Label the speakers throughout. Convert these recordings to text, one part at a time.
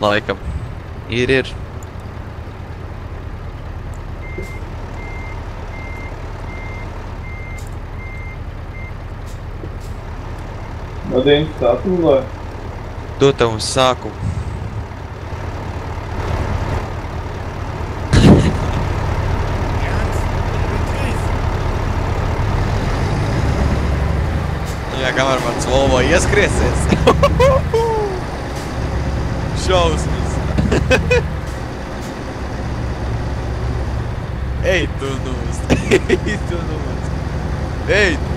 Speaker 1: Laikam. Ir.
Speaker 2: No 19. vai?
Speaker 1: Dod tev uz sākumu. Jā, kamēr mans Volvo ieskriesies. Šausmas. Ej tu nost. Ej tu nost. Ej tu.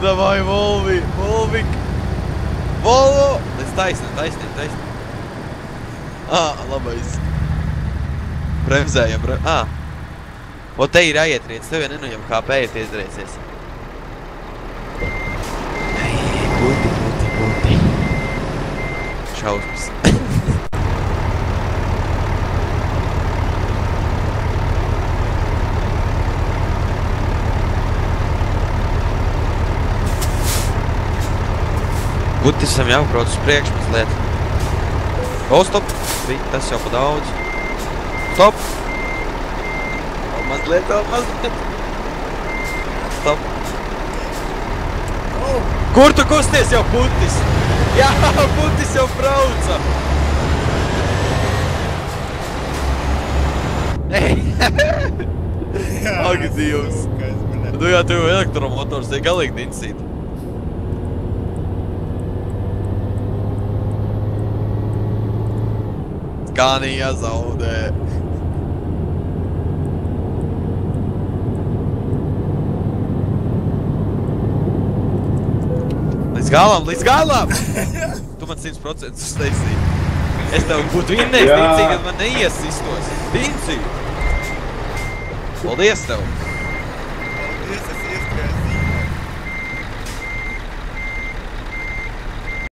Speaker 1: Davai, Volvik. Volvo. Taisni. Labais. Bremzējam, O, te ir jāietriec, tev jau nenujam HP ir iezreisies. Puti. Šausmas. Puti esam jābrauc uz priekšu mazliet. O, stop! Tas jau pa daudz. Stop! Mazliet. Stop. Kur tu kusties jau putis? Jā, putis jau brauca. Ej. Ak, Dievs. Tu jā, tev elektromotors tiek galīgi dincīt. Skanija zaudē. Līdz galam! Tu man 100% uztaisīji. Es tev būtu vinnējis, Dincī, kad man neiesistos. Dincī! Paldies tev!